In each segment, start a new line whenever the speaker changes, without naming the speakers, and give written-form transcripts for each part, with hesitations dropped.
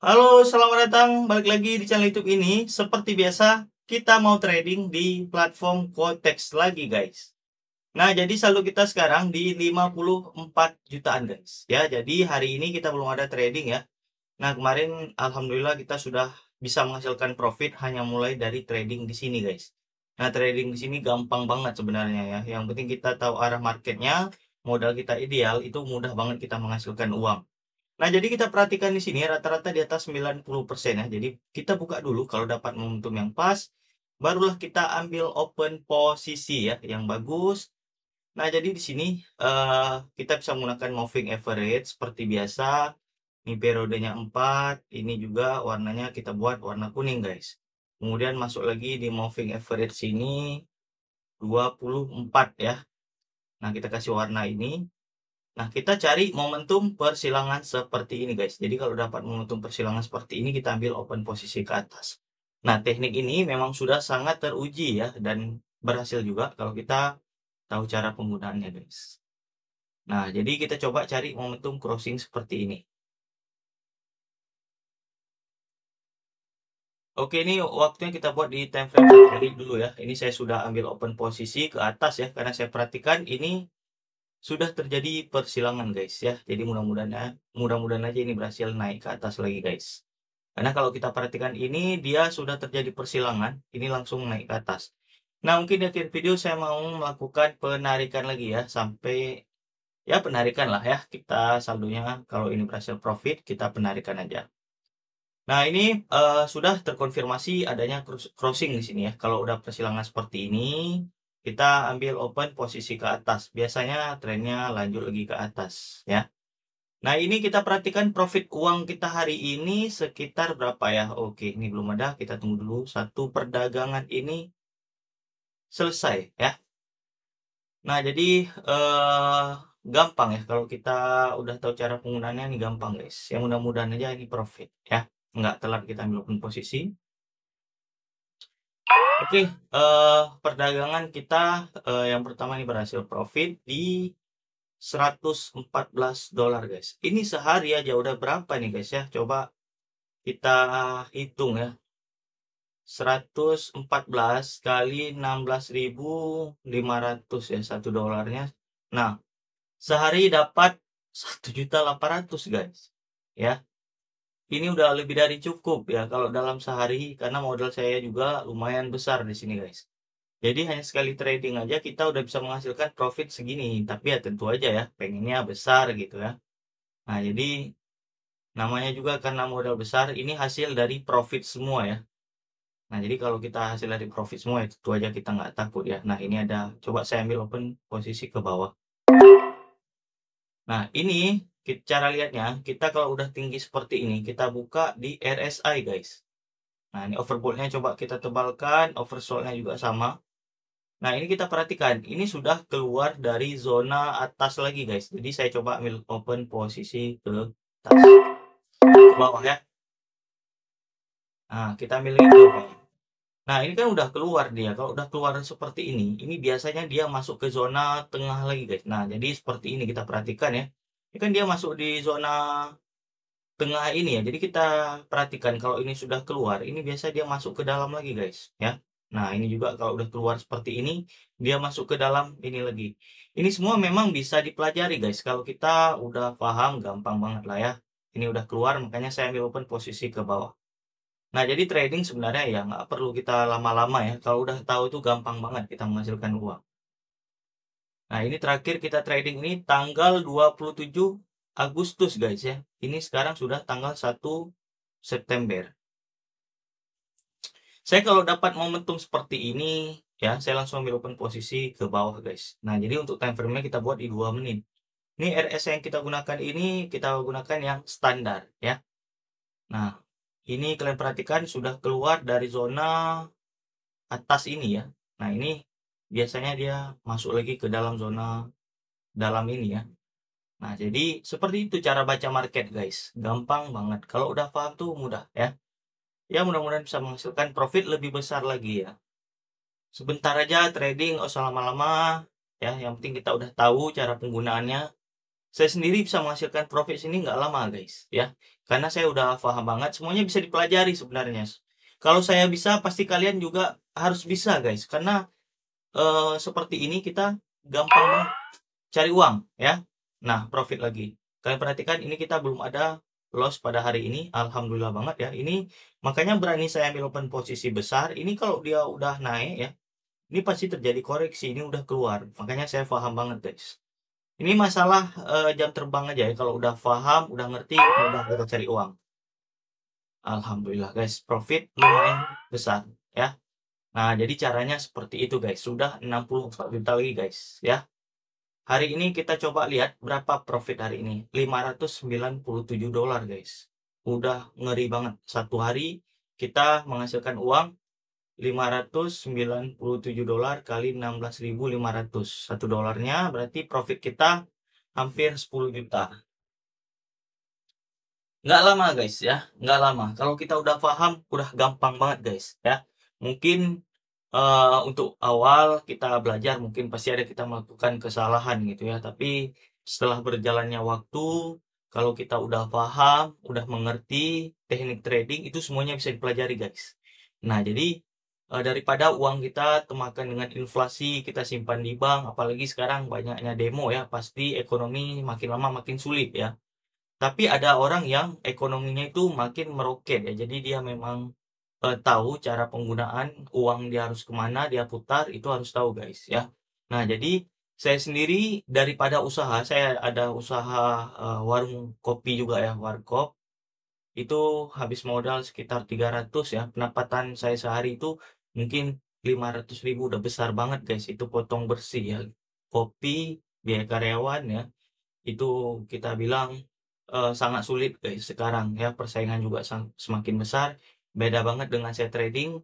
Halo, selamat datang balik lagi di channel YouTube ini. Seperti biasa, kita mau trading di platform Quotex lagi, guys. Nah, jadi saldo kita sekarang di 54 jutaan, guys. Ya, jadi hari ini kita belum ada trading ya. Nah, kemarin alhamdulillah kita sudah bisa menghasilkan profit hanya mulai dari trading di sini, guys. Nah, trading di sini gampang banget sebenarnya ya. Yang penting kita tahu arah marketnya, modal kita ideal, itu mudah banget kita menghasilkan uang. Nah, jadi kita perhatikan di sini rata-rata di atas 90% ya. Jadi kita buka dulu kalau dapat momentum yang pas, barulah kita ambil open posisi ya yang bagus. Nah, jadi di sini kita bisa menggunakan moving average seperti biasa. Ini periodenya 4, ini juga warnanya kita buat warna kuning, guys. Kemudian masuk lagi di moving average sini 24 ya. Nah, kita kasih warna ini. Nah, kita cari momentum persilangan seperti ini, guys. Jadi kalau dapat momentum persilangan seperti ini, kita ambil open posisi ke atas. Nah, teknik ini memang sudah sangat teruji ya, dan berhasil juga kalau kita tahu cara penggunaannya, guys. Nah, jadi kita coba cari momentum crossing seperti ini. Oke, ini waktunya kita buat di time frame 1 menit dulu ya. Ini saya sudah ambil open posisi ke atas ya, karena saya perhatikan ini sudah terjadi persilangan, guys ya. Jadi mudah-mudahan aja ini berhasil naik ke atas lagi, guys. Karena kalau kita perhatikan ini dia sudah terjadi persilangan, ini langsung naik ke atas. Nah, mungkin di akhir video saya mau melakukan penarikan lagi ya, sampai ya penarikan lah ya. Kita saldonya kalau ini berhasil profit, kita penarikan aja. Nah, ini sudah terkonfirmasi adanya crossing di sini ya. Kalau udah persilangan seperti ini, kita ambil open posisi ke atas. Biasanya trennya lanjut lagi ke atas ya. Nah, ini kita perhatikan profit uang kita hari ini sekitar berapa ya? Oke, ini belum ada. Kita tunggu dulu satu perdagangan ini selesai ya. Nah, jadi gampang ya kalau kita udah tahu cara penggunaannya, ini gampang, guys. Yang mudah-mudahan aja ini profit ya. Nggak telat kita ambil open posisi. Oke, perdagangan kita yang pertama ini berhasil profit di $114, guys. Ini sehari aja udah berapa nih, guys ya? Coba kita hitung ya. 114 kali 16.500 ya, $1 nya. Nah, sehari dapat 1.800.000, guys. Ya. Ini udah lebih dari cukup ya kalau dalam sehari, karena modal saya juga lumayan besar di sini, guys. Jadi hanya sekali trading aja kita udah bisa menghasilkan profit segini. Tapi ya tentu aja ya, pengennya besar gitu ya. Nah, jadi namanya juga karena modal besar, ini hasil dari profit semua ya. Nah, jadi kalau kita hasil dari profit semua, ya tentu aja kita nggak takut ya. Nah, ini ada, coba saya ambil open posisi ke bawah. Nah, ini cara lihatnya, kita kalau udah tinggi seperti ini, kita buka di RSI, guys. Nah, ini overbought-nya coba kita tebalkan, oversold-nya juga sama. Nah, ini kita perhatikan, ini sudah keluar dari zona atas lagi, guys. Jadi saya coba ambil open posisi ke atas, ke bawah ya. Nah, kita ambil lagi ke bawah. Nah, ini kan udah keluar dia. Kalau udah keluar seperti ini biasanya dia masuk ke zona tengah lagi, guys. Nah, jadi seperti ini kita perhatikan ya. Ini kan dia masuk di zona tengah ini ya. Jadi kita perhatikan kalau ini sudah keluar, ini biasa dia masuk ke dalam lagi, guys, ya. Nah, ini juga kalau udah keluar seperti ini, dia masuk ke dalam ini lagi. Ini semua memang bisa dipelajari, guys. Kalau kita udah paham, gampang banget lah ya. Ini udah keluar, makanya saya ambil open posisi ke bawah. Nah, jadi trading sebenarnya ya nggak perlu kita lama-lama ya. Kalau udah tahu itu gampang banget kita menghasilkan uang. Nah, ini terakhir kita trading ini tanggal 27 Agustus, guys ya. Ini sekarang sudah tanggal 1 September. Saya kalau dapat momentum seperti ini, ya saya langsung ambil open posisi ke bawah, guys. Nah, jadi untuk time frame-nya kita buat di 2 menit. Ini RS yang kita gunakan ini, kita gunakan yang standar ya. Nah, ini kalian perhatikan sudah keluar dari zona atas ini ya. Nah, ini biasanya dia masuk lagi ke dalam zona dalam ini ya. Nah, jadi seperti itu cara baca market, guys. Gampang banget. Kalau udah paham tuh mudah ya. Ya, mudah-mudahan bisa menghasilkan profit lebih besar lagi ya. Sebentar aja trading, usah lama-lama ya. Yang penting kita udah tahu cara penggunaannya. Saya sendiri bisa menghasilkan profit sini nggak lama guys, ya. Karena saya udah paham banget, semuanya bisa dipelajari sebenarnya. Kalau saya bisa, pasti kalian juga harus bisa guys. Karena seperti ini kita gampang banget cari uang, ya. Nah, profit lagi. Kalian perhatikan ini kita belum ada loss pada hari ini, alhamdulillah banget ya. Ini makanya berani saya ambil open posisi besar. Ini kalau dia udah naik ya, ini pasti terjadi koreksi, ini udah keluar. Makanya saya paham banget guys. Ini masalah jam terbang aja ya. Kalau udah paham, udah ngerti, udah kita cari uang. Alhamdulillah guys, profit lumayan besar ya. Nah, jadi caranya seperti itu guys. Sudah 64 juta lagi guys ya. Hari ini kita coba lihat berapa profit hari ini. 597 dolar guys. Udah ngeri banget. Satu hari kita menghasilkan uang 597 dolar kali 16.500. Satu dolarnya berarti profit kita hampir 10 juta. Nggak lama guys ya, nggak lama. Kalau kita udah paham, udah gampang banget guys ya. Mungkin untuk awal kita belajar, mungkin pasti ada kita melakukan kesalahan gitu ya. Tapi setelah berjalannya waktu, kalau kita udah paham, udah mengerti teknik trading, itu semuanya bisa dipelajari guys. Nah, jadi daripada uang kita termakan dengan inflasi, kita simpan di bank, apalagi sekarang banyaknya demo ya, pasti ekonomi makin lama makin sulit ya. Tapi ada orang yang ekonominya itu makin meroket ya. Jadi dia memang tahu cara penggunaan uang, dia harus kemana, dia putar, itu harus tahu guys ya. Nah, jadi saya sendiri daripada usaha, saya ada usaha warung kopi juga ya, warkop. Itu habis modal sekitar 300 ya. Pendapatan saya sehari itu mungkin 500.000, udah besar banget guys. Itu potong bersih ya. Kopi, biaya karyawan ya, itu kita bilang sangat sulit guys sekarang ya, persaingan juga semakin besar. Beda banget dengan saya trading,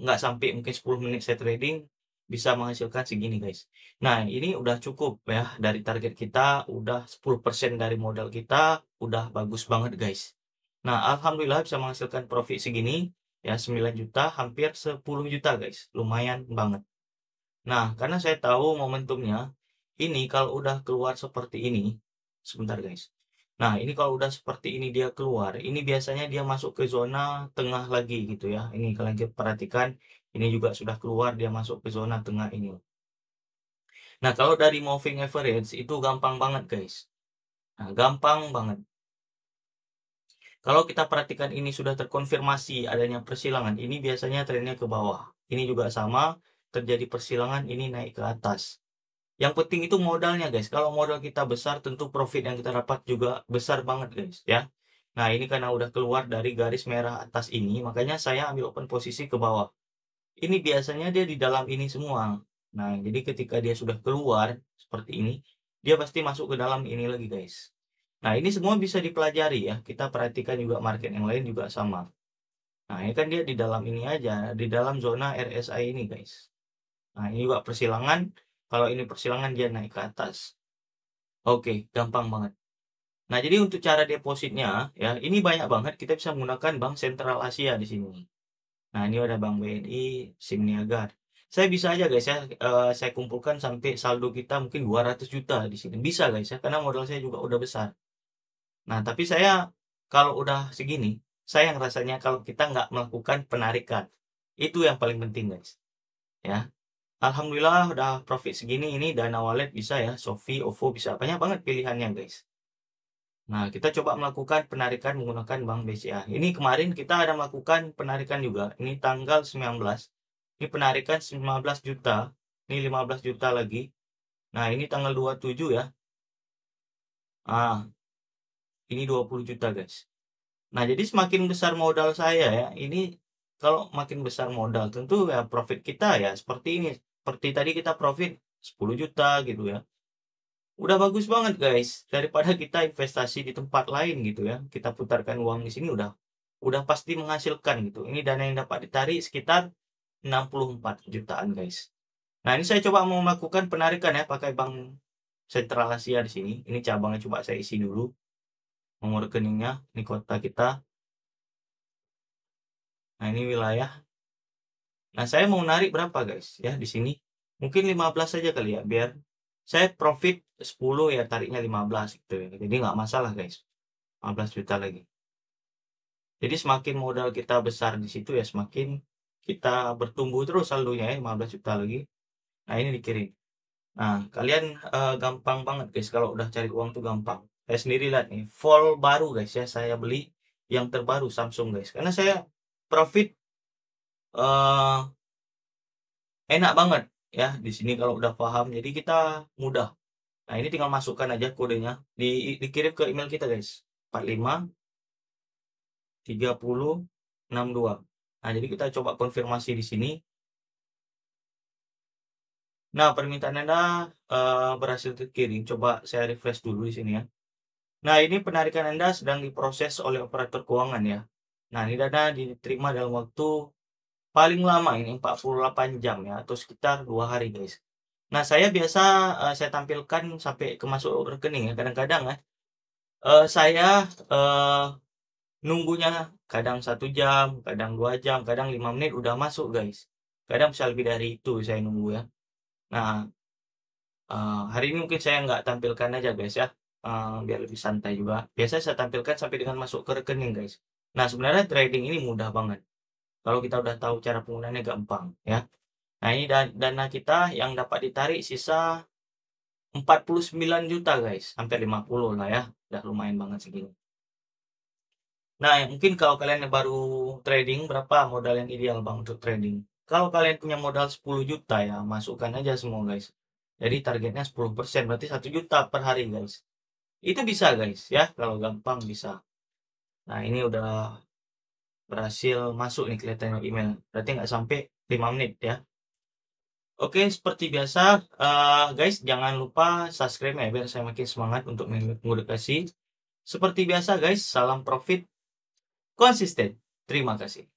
nggak sampai mungkin 10 menit saya trading bisa menghasilkan segini guys. Nah, ini udah cukup ya, dari target kita udah 10% dari modal kita, udah bagus banget guys. Nah, alhamdulillah bisa menghasilkan profit segini ya, 9 juta, hampir 10 juta guys. Lumayan banget. Nah, karena saya tahu momentumnya, ini kalau udah keluar seperti ini, sebentar guys. Nah, ini kalau udah seperti ini dia keluar, ini biasanya dia masuk ke zona tengah lagi gitu ya. Ini kalian perhatikan, ini juga sudah keluar, dia masuk ke zona tengah ini. Nah, kalau dari moving average itu gampang banget guys. Nah, gampang banget. Kalau kita perhatikan ini sudah terkonfirmasi adanya persilangan, ini biasanya trennya ke bawah. Ini juga sama, terjadi persilangan, ini naik ke atas. Yang penting itu modalnya guys. Kalau modal kita besar, tentu profit yang kita dapat juga besar banget guys ya. Nah, ini karena udah keluar dari garis merah atas ini, makanya saya ambil open posisi ke bawah. Ini biasanya dia di dalam ini semua. Nah, jadi ketika dia sudah keluar seperti ini, dia pasti masuk ke dalam ini lagi guys. Nah, ini semua bisa dipelajari ya. Kita perhatikan juga market yang lain juga sama. Nah, ini kan dia di dalam ini aja, di dalam zona RSI ini guys. Nah, ini juga persilangan. Kalau ini persilangan, dia naik ke atas. Oke, gampang banget. Nah, jadi untuk cara depositnya ya, ini banyak banget, kita bisa menggunakan Bank Sentral Asia di sini. Nah, ini ada Bank BNI, SIM Niaga. Saya bisa aja guys ya, saya kumpulkan sampai saldo kita mungkin 200 juta di sini. Bisa guys ya, karena modal saya juga udah besar. Nah, tapi saya kalau udah segini, sayang rasanya kalau kita nggak melakukan penarikan. Itu yang paling penting guys. Ya. Alhamdulillah udah profit segini, ini Dana Wallet bisa ya, Shopee, OVO bisa, banyak banget pilihannya guys. Nah, kita coba melakukan penarikan menggunakan Bank BCA. Ini kemarin kita ada melakukan penarikan juga. Ini tanggal 19. Ini penarikan 15 juta. Ini 15 juta lagi. Nah, ini tanggal 27 ya. Ah, ini 20 juta guys. Nah, jadi semakin besar modal saya ya, ini kalau makin besar modal tentu ya profit kita ya seperti ini. Seperti tadi kita profit 10 juta gitu ya. Udah bagus banget guys, daripada kita investasi di tempat lain gitu ya. Kita putarkan uang di sini udah pasti menghasilkan gitu. Ini dana yang dapat ditarik sekitar 64 jutaan guys. Nah, ini saya coba mau melakukan penarikan ya pakai Bank Sentral Asia di sini. Ini cabangnya coba saya isi dulu. Nomor rekeningnya, ini kota kita. Nah, ini wilayah. Nah, saya mau narik berapa guys ya di sini? Mungkin 15 saja kali ya, biar saya profit 10 ya tariknya 15 gitu ya. Jadi nggak masalah guys. 15 juta lagi. Jadi semakin modal kita besar di situ ya semakin kita bertumbuh terus saldonya ya 15 juta lagi. Nah, ini dikirim. Nah, kalian gampang banget guys kalau udah cari uang tuh gampang. Saya sendiri lihat nih, full baru guys ya, saya beli yang terbaru Samsung guys. Karena saya profit eh enak banget ya di sini kalau udah paham. Jadi kita mudah. Nah, ini tinggal masukkan aja kodenya dikirim ke email kita guys. 45 30 62. Nah, jadi kita coba konfirmasi di sini. Nah, permintaan Anda berhasil terkirim. Coba saya refresh dulu di sini ya. Nah, ini penarikan Anda sedang diproses oleh operator keuangan ya. Nah, ini dana diterima dalam waktu paling lama ini 48 jam ya atau sekitar 2 hari guys. Nah, saya biasa saya tampilkan sampai ke masuk rekening ya. Kadang-kadang ya saya nunggunya kadang 1 jam, kadang 2 jam, kadang 5 menit udah masuk guys. Kadang bisa lebih dari itu saya nunggu ya. Nah, hari ini mungkin saya nggak tampilkan aja guys ya, biar lebih santai juga. Biasanya saya tampilkan sampai dengan masuk ke rekening guys. Nah, sebenarnya trading ini mudah banget. Kalau kita udah tahu cara penggunaannya gampang ya. Nah, ini dana kita yang dapat ditarik sisa 49 juta guys. Hampir 50 lah ya. Udah lumayan banget segini. Nah, mungkin kalau kalian yang baru trading, berapa modal yang ideal bang untuk trading? Kalau kalian punya modal 10 juta ya, masukkan aja semua guys. Jadi targetnya 10%, berarti 1 juta per hari guys. Itu bisa guys ya, kalau gampang bisa. Nah, ini udah berhasil masuk nih kelihatannya email. Berarti nggak sampai 5 menit ya. Oke, seperti biasa guys, jangan lupa subscribe ya biar saya makin semangat untuk mengedukasi. Seperti biasa guys, salam profit konsisten. Terima kasih.